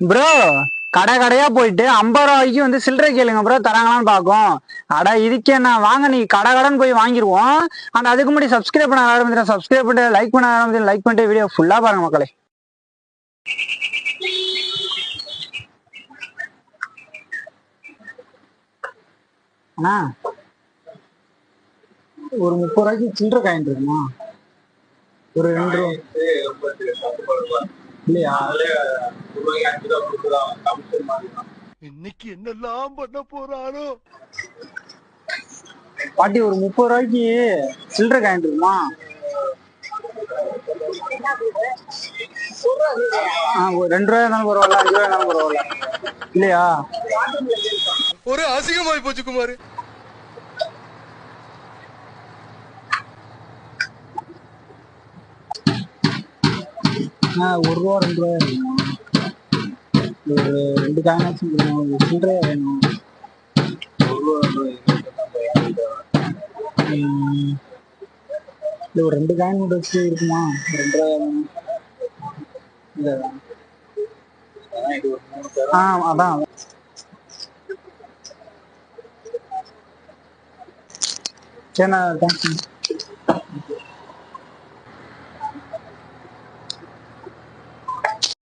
Bro கடை கடையா போயிட்டு 50 ரூபாய்க்கு வந்து சில்லறை கேளுங்க ப்ரோ, தராங்களான்னு பாக்கும். அட இதுக்கே நான் வாங்க, நீ கடை கடன் போய் வாங்கிருவோம். ஆனா அதுக்கு முன்னாடி சப்ஸ்கிரைப் பண்ண ஆரம்பிச்சிடும். சப்ஸ்கிரைப் பண்ணிட்டு லைக் பண்ண ஆரம்பிச்சு, லைக் பண்ணிட்டு வீடியோ ஃபுல்லா பாருங்க மக்களே. அண்ணா ஒரு 30 ரூபாய்க்கு சில்லறை காயின் இருக்குமா? ஒரு 2 ரூபா இல்லையா? இன்னைக்கு என்னெல்லாம் பண்ண போறாரோ. பாட்டி ஒரு 30 ரூபாய்க்கு சில்லறை காயின் இருக்குமா? ஒரு 2 ரூபாய் இருந்தாலும் பரவாயில்ல, 5 ரூபாய் இருந்தாலும் பரவாயில்ல இல்லையா? ஒரு அசிங்கமாய் போச்சு குமார். ₹1 ₹2 இருக்குமா? ஒரு 2 காயினாச்சும் சில்லறையா வேணும். ஒரு 2 காயின் வச்சு இருக்குமா? 2 ரூபாய் வேணும். அதான் சரிண்ணா, தேங்க்ஸ்.